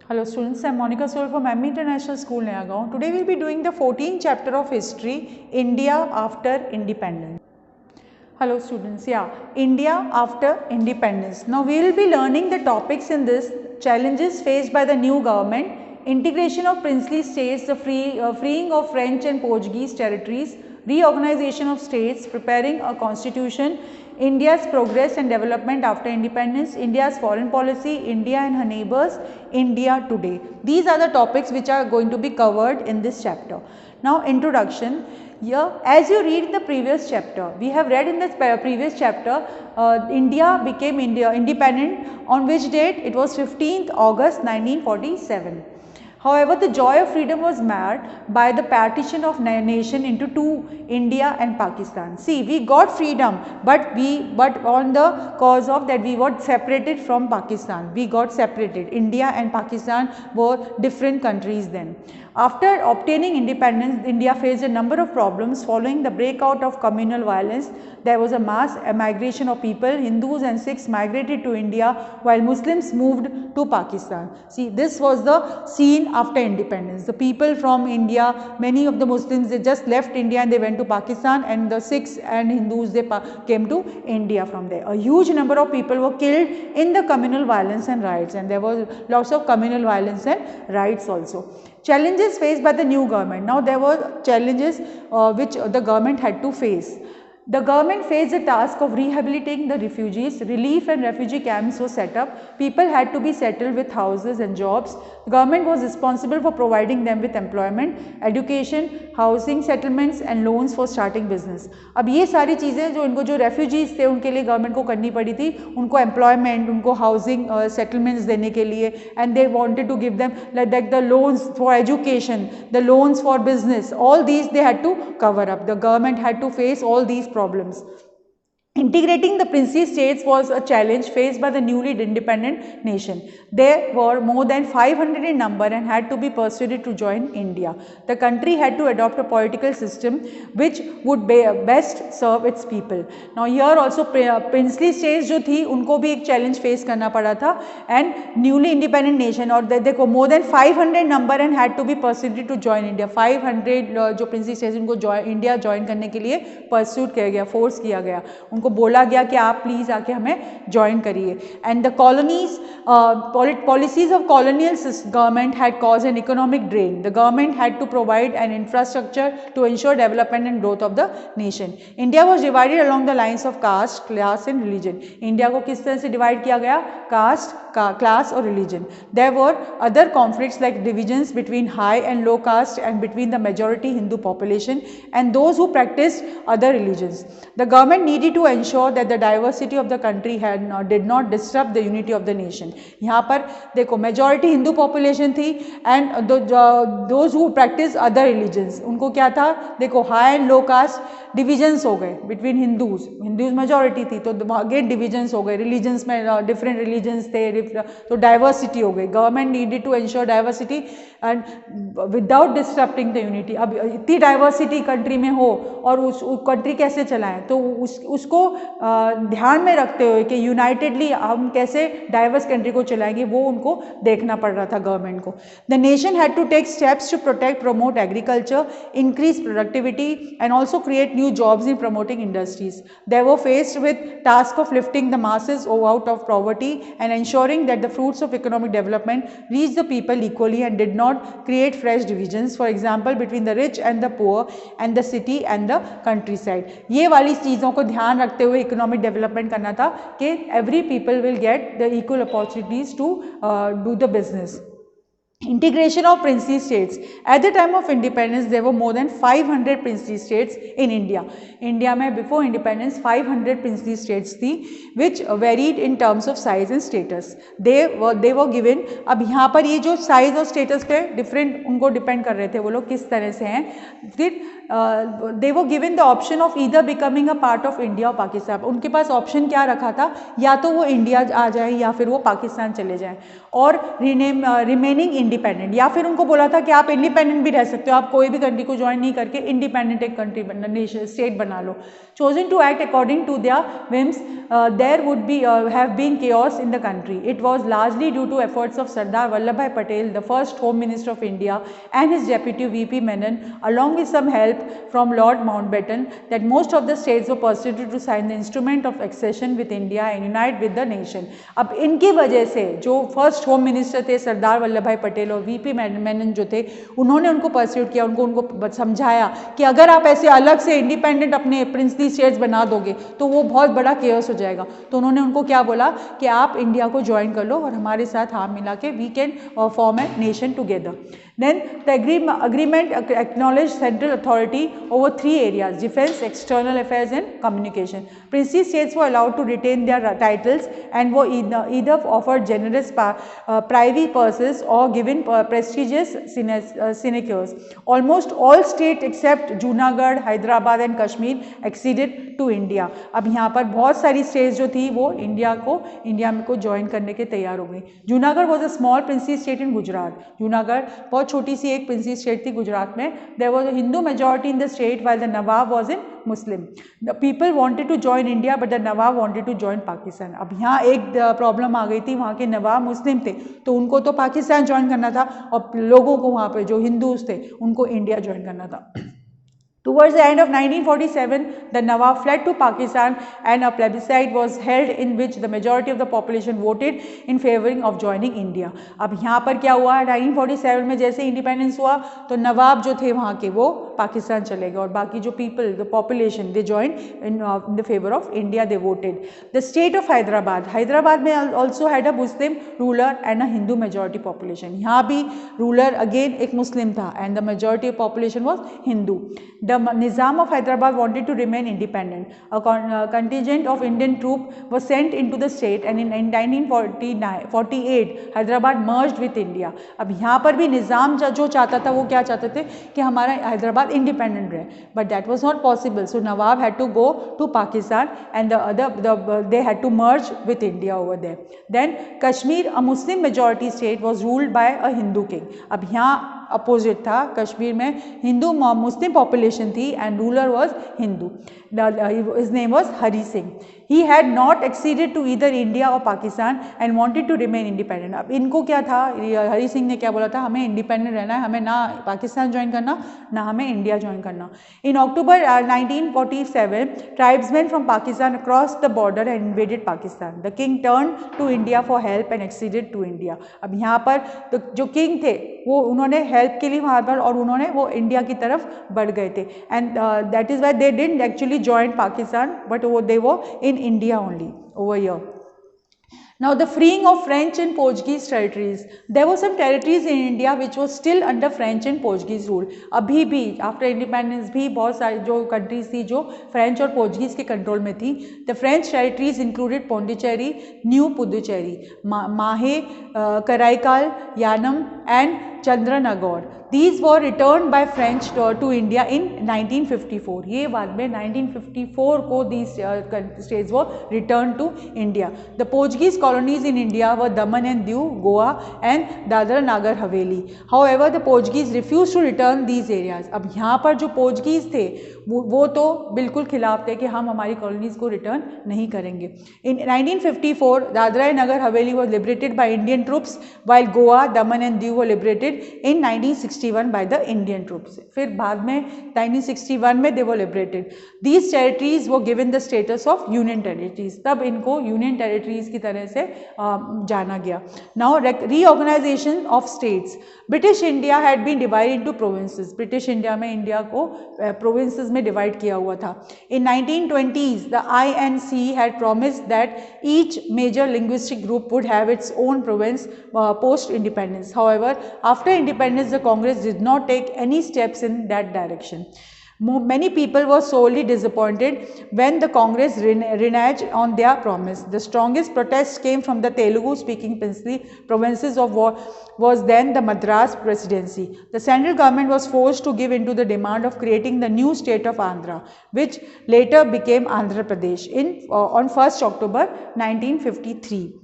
Hello students, I am Monica Soral from M International School, Nayagaon. Today we will be doing the 14th chapter of history, India after independence. Hello students, India after independence. Now we will be learning the topics in this: challenges faced by the new government, integration of princely states, the freeing of French and Portuguese territories, reorganization of states, preparing a constitution, India's progress and development after independence, India's foreign policy, India and her neighbors, India today. These are the topics which are going to be covered in this chapter. Now introduction. Here, as you read in the previous chapter, we have read in the previous chapter, India became independent on which date? It was 15th August 1947. However, the joy of freedom was marred by the partition of nation into two, India and Pakistan. See, we got freedom, but on the cause of that we got separated from Pakistan. We got separated. India and Pakistan were different countries then. After obtaining independence, India faced a number of problems following the breakout of communal violence. There was a mass migration of people. Hindus and Sikhs migrated to India while Muslims moved to Pakistan. See, this was the scene after independence. The people from India, many of the Muslims, they just left India and they went to Pakistan, and the Sikhs and Hindus, they came to India from there. A huge number of people were killed in the communal violence and riots, and there was lots of communal violence and riots also. Challenges faced by the new government. Now there were challenges which the government had to face. The government faced the task of rehabilitating the refugees. Relief and refugee camps were set up. People had to be settled with houses and jobs. The government was responsible for providing them with employment, education, housing settlements and loans for starting business. अब ये सारी चीज़ें जो इनको जो refugees थे उनके लिए गवर्नमेंट को करनी पड़ी थी, उनको employment, उनको housing settlements देने के लिए, and they wanted to give them like the loans for education, the loans for business, all these they had to cover up. The government had to face all these problems. Integrating the princely states was a challenge faced by the newly independent nation. There were more than 500 in number and had to be persuaded to join India. The country had to adopt a political system which would best serve its people. Now here also princely states जो थी उनको भी एक challenge face करना पड़ा था, and newly independent nation और देखो more than 500 number and had to be persuaded to join India. 500 जो princely states उनको India join करने के लिए pursue किया गया, force किया गया, उनको बोला गया कि आप प्लीज आके हमें ज्वाइन करिए. And the colonies policies of colonial government had caused an economic drain. The government had to provide an infrastructure to ensure development and growth of the nation. India was divided along the lines of caste, class and religion. India को किस तरह से divide किया गया? Cast, class और religion. There were other conflicts like divisions between high and low caste and between the majority Hindu population and those who practiced other religions. The government needed to ensure that the diversity of the country did not disrupt the unity of the nation. यहाँ पर देखो majority Hindu population थी and those who practice other religions, उनको क्या था? देखो high and low caste divisions हो गए between Hindus majority थी तो again divisions हो गए, religions में different religions थे तो diversity हो गई. Government needed to ensure diversity and without disrupting the unity. अब इतनी diversity country में हो और उस country कैसे चलाएं, तो उसको ध्यान में रखते हुए कि यूनाइटेडली हम कैसे डाइवर्स कंट्री को चलाएंगे वो उनको देखना पड़ रहा था गवर्नमेंट को. The nation had to take steps to protect, promote agriculture, increase productivity and also create new jobs in promoting industries. They were faced with task of lifting the masses out of poverty and ensuring that the fruits of economic development reach the people equally and did not create fresh divisions, for example between the rich and the poor and the city and the countryside. ये वाली चीज़ों को ध्यान रखते हुए economic development करना था कि every people will get the equal opportunities to do the business. Integration of princely states. At the time of independence, there were more than 500 princely states in India. India में before independence 500 princely states थी, which varied in terms of size and status. They were given. अब यहाँ पर ये जो size और status पे different उनको depend कर रहे थे वो लोग किस तरह से हैं. फिर दे वो given the option of either becoming a part of India और पाकिस्तान। उनके पास ऑप्शन क्या रखा था, या तो वो इंडिया आ जाए या फिर वो पाकिस्तान चले जाएं, और रिमेनिंग इंडिपेंडेंट, या फिर उनको बोला था कि आप इंडिपेंडेंट भी रह सकते हो, आप कोई भी कंट्री को ज्वाइन नहीं करके इंडिपेंडेंट एक कंट्री नेशन स्टेट बना लो। chosen to act according to their whims, there would be have been chaos in the country. It was largely due to efforts of Sardar Vallabhbhai Patel, the first Home Minister of India, and his deputy VP Menon, along with some help from Lord Mountbatten, that most of the states were persuaded to sign the instrument of accession with India and unite with the nation. अब इनकी वजह से जो first home minister थे सरदार वल्लभ भाई पटेल और VP Menon जो थे, उन्होंने उनको परस्यूट किया, उनको समझाया कि अगर आप ऐसे अलग से इंडिपेंडेंट अपने प्रिंसली स्टेट्स बना दोगे तो वो बहुत बड़ा केओस हो जाएगा। तो उन्होंने उनको क्या बोला कि आप इंडिया को ज्वाइन कर लो और हमारे साथ हाथ मिला के we can form a nation together. Then the agreement acknowledged central authority over 3 areas: defense, external affairs and communication. Princely states were allowed to retain their titles and were either offered generous privy purses or given prestigious sinecures. Almost all states except Junagadh, Hyderabad and Kashmir acceded to India. अब यहाँ पर बहुत सारी states जो थी वो India को join करने के तैयार हो गई। Junagadh was a small princely state in Gujarat. Junagadh बहुत छोटी सी एक प्रिंसली स्टेट थी गुजरात में। There was a Hindu majority in the state while the nawab was in Muslim. The people wanted to join India but the nawab wanted to join Pakistan. अब यहाँ एक problem आ गई थी, वहाँ के नवाब मुस्लिम थे तो उनको तो पाकिस्तान ज्वाइन करना था और लोगों को वहाँ पे जो हिंदूज थे उनको इंडिया ज्वाइन करना था। Towards the end of 1947, the Nawab fled to Pakistan and a plebiscite was held in which the majority of the population voted in favoring of joining India. अब यहाँ पर क्या हुआ, 1947 में जैसे इंडिपेंडेंस हुआ तो नवाब जो थे वहाँ के वो पाकिस्तान चले गए और बाकी जो people the population they join in the favour of India, they voted. The state of Hyderabad में also had a Muslim ruler and a Hindu majority population. यहाँ भी रूलर अगेन एक मुस्लिम था and the majority of population was Hindu. The Nizam of Hyderabad wanted to remain independent. A contingent of Indian troops was sent into the state and in 1948 Hyderabad merged with India. अब यहाँ पर भी निज़ाम जो चाहता था वो क्या चाहते थे कि हमारा हैदराबाद इंडिपेंडेंट रहे, but that was not possible. So Nawab had to go to Pakistan and they had to merge with India over there. Then Kashmir, a Muslim majority state, was ruled by a Hindu king. अब यहाँ opposite था, कश्मीर में Hindu Muslim population थी and ruler was Hindu. His name was Hari Singh. He had not acceded to either India और Pakistan and wanted to remain independent. अब इनको क्या था, हरी सिंह ने क्या बोला था, हमें इंडिपेंडेंट रहना है, हमें ना पाकिस्तान ज्वाइन करना ना हमें इंडिया ज्वाइन करना। In October 1947 tribesman from Pakistan across the border and invaded Pakistan. The king turn to India for help and acceded to India. अब यहाँ पर तो जो किंग थे वो उन्होंने हेल्प के लिए वहाँ पर और उन्होंने वो इंडिया की तरफ बढ़ गए थे and that is why they didn't actually join Pakistan but they were in India only over here. Now the freeing of French and Portuguese territories. There were some territories in India which was still under French and Portuguese rule. अभी भी after independence भी बहुत सारी जो countries थी जो French और Portuguese के कंट्रोल में थी। The French territories included Pondicherry, new Puducherry, माहे, Karaikal, Yanam and चंद्रनगौर। These were returned by French to India in 1954. ये बाद में 1954 को these states were returned to India. The Portuguese colonies in India were Daman and Diu, Goa and Dadra Nagar Haveli. However, the Portuguese refused to return these areas. अब यहाँ पर जो Portuguese थे वो तो बिल्कुल खिलाफ थे कि हम हमारी कॉलोनीज को रिटर्न नहीं करेंगे। In 1954, Dadra and Nagar Haveli was liberated by Indian troops, while Goa, Daman and Diu were liberated in 1961 by the Indian troops. फिर बाद में 1961 में they were liberated. These territories were given the status of union territories. तब इनको union territories की तरह से जाना गया। Now reorganization of states. British India had been divided into provinces. British India में इंडिया को provinces में divide किया हुआ था। In 1920s, the INC had promised that each major linguistic group would have its own province post-independence. However, after independence, the Congress did not take any steps in that direction. Many people were sorely disappointed when the Congress reneged on their promise. The strongest protests came from the Telugu-speaking provinces of was then the Madras Presidency. The central government was forced to give in to the demand of creating the new state of Andhra, which later became Andhra Pradesh on 1st October 1953.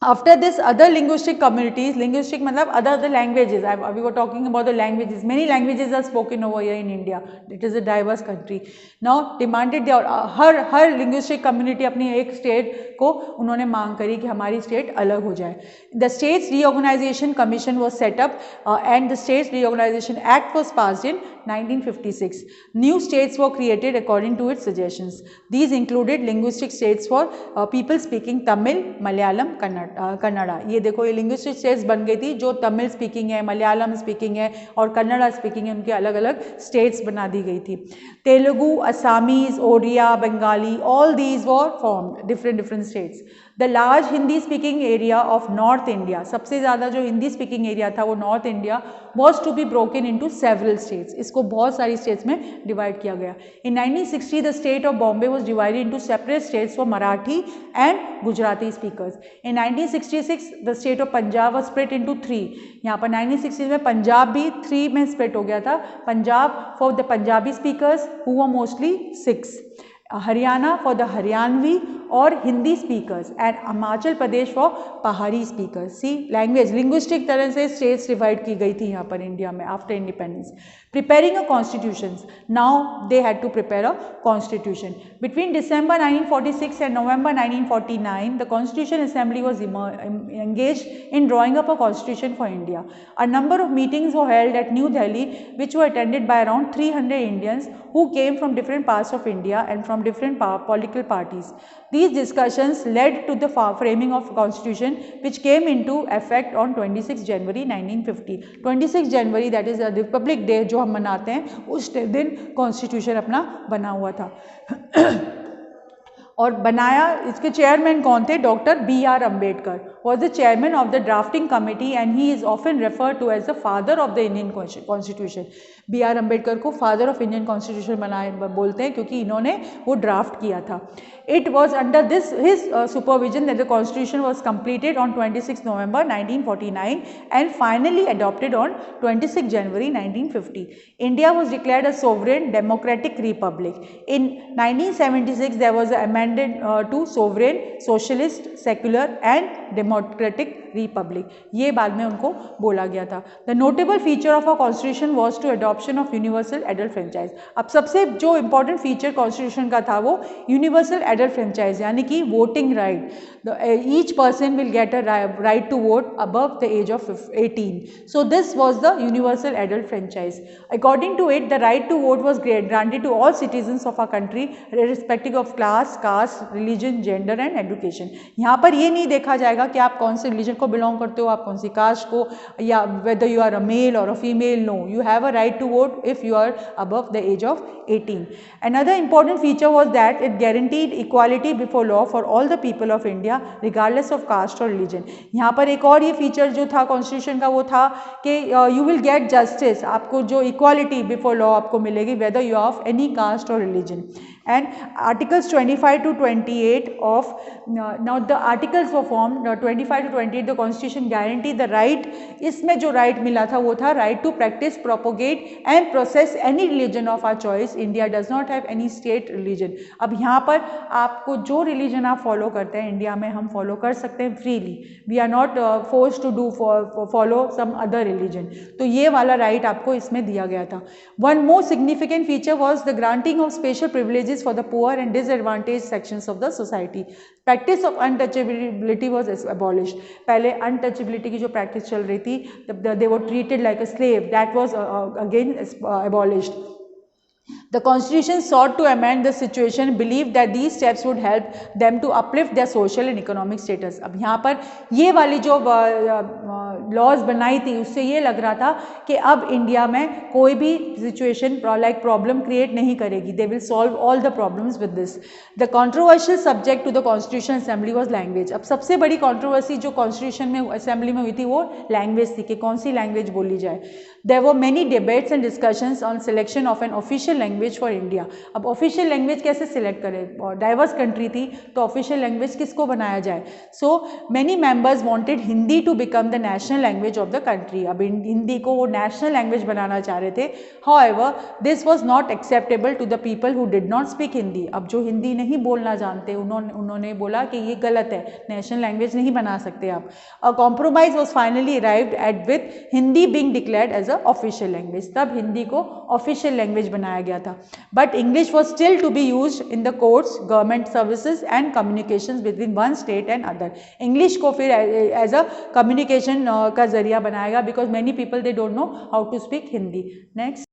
After this, other linguistic communities, linguistic matlab other languages, we were talking about the languages, many languages are spoken over here in India, it is a diverse country. Now demanded her linguistic community अपनी एक state को उन्होंने मांग करी कि हमारी state अलग हो जाए. The States Reorganization Commission was set up and the States Reorganization Act was passed in 1956. New states were created according to its suggestions. These included linguistic states for people speaking Tamil, Malayalam, Kannada. ये देखो ये linguistic states बन गई थी जो Tamil speaking है, Malayalam speaking है और कन्नड़ा speaking है, उनके अलग अलग states बना दी गई थी. Telugu, Assamese, Odia, Bengali, all these were formed, different states. The large Hindi speaking area of North India, सबसे ज़्यादा जो हिंदी speaking area था वो North India, was to be broken into several states. इसको बहुत सारी states में divide किया गया. In 1960, the state of Bombay was divided into separate states for Marathi and Gujarati speakers. In 1966, the state of Punjab was split into 3. यहाँ पर 1960 में पंजाब भी 3 में split हो गया था. Punjab for the Punjabi speakers who were mostly 6. Haryana for the Haryanvi or Hindi speakers and Himachal Pradesh for Pahari speakers. See, linguistic तरह से states divide की गई थी यहाँ पर इंडिया में after independence. Preparing a constitution. Now they had to prepare a constitution. Between December 1946 and November 1949, the Constitution Assembly was engaged in drawing up a constitution for India. A number of meetings were held at New Delhi, which were attended by around 300 Indians who came from different parts of India and from different political parties. These discussions led to the framing of constitution, which came into effect on 26 January 1950. 26 January, that is the Republic Day जो हम मनाते हैं, उस दिन constitution अपना बना हुआ था. और बनाया, इसके चेयरमैन कौन थे? Doctor B.R. Ambedkar was the chairman of the drafting committee and he is often referred to as the father of the Indian Constitution. B.R. Ambedkar को father of Indian Constitution बोलते हैं क्योंकि इन्होंने वो ड्राफ्ट किया था. It was under his supervision that the constitution was completed on 26 November 1949 and finally adopted on 26 January 1950. India was declared a sovereign democratic republic. In 1976 there was an amendment to sovereign, socialist, secular and democratic republic. ये बाद में उनको बोला गया था. The notable feature of our constitution was to adoption of universal adult franchise. अब सबसे जो important feature constitution का था वो universal adult franchise यानी कि voting right. Each person will get a right to vote above the age of 18. So this was the universal adult franchise. According to it, the right to vote was granted to all citizens of our country, irrespective of class, caste, religion, gender and education. यहाँ पर ये नहीं देखा जाएगा कि आप कौन से religion को belong करते हो, आप कौन सी caste को, या whether you are a male or a female. No, you have a right to vote if you are above the age of 18. Another important feature was that it guaranteed equality before law for all the people of India, regardless of caste or religion. यहाँ पर एक और ये feature जो था constitution का वो था कि you will get justice, आपको जो equality before law आपको मिलेगी whether you are of any caste or religion. And articles 25 to 28 of now the articles were formed 25 to 28 the constitution guaranteed the right. इसमें जो right मिला था वो था right to practice, propagate and process any religion of our choice. India does not have any state religion. अब यहाँ पर आपको जो religion आप follow करते हैं इंडिया में हम follow कर सकते हैं freely. We are not forced to do follow some other religion. तो ये वाला right आपको इसमें दिया गया था. One more significant feature was the granting of special privileges for the poor and disadvantaged sections of the society. Practice of untouchability was abolished. पहले untouchability की जो practice चल रही थी, they were treated like a slave. That was again abolished. The constitution sought to amend the situation, believed that these steps would help them to uplift their social and economic status. अब यहाँ पर ये वाली जो laws बनाई थी उससे ये लग रहा था कि अब इंडिया में कोई भी सिचुएशन लाइक प्रॉब्लम क्रिएट नहीं करेगी, they will solve all the problems with this. The controversial subject to the constitution assembly was language. अब सबसे बड़ी कंट्रोवर्सी जो कॉन्स्टिट्यूशन में असेंबली में हुई थी वो लैंग्वेज थी कि कौन सी लैंग्वेज बोली जाए। There were many debates and discussions on selection of an official language for India. अब ऑफिशियल लैंग्वेज कैसे सिलेक्ट करें, और डाइवर्स कंट्री थी तो ऑफिशियल लैंग्वेज किसको बनाया जाए। So many members wanted Hindi to become the national language of the country. अब हिंदी को वो नेशनल लैंग्वेज बनाना चाह रहे थे। However this was not acceptable to the people who did not speak Hindi. अब जो हिंदी नहीं बोलना जानते उन्होंने बोला कि ये गलत है, नेशनल लैंग्वेज नहीं बना सकते आप। A compromise was finally arrived at with Hindi being declared as a official language. तब हिंदी को ऑफिशियल लैंग्वेज बनाया गया था। But English was still to be used in the courts, government services and communications between one state and other. English को फिर as a communication का जरिया बनाया गया because many people they don't know how to speak Hindi. Next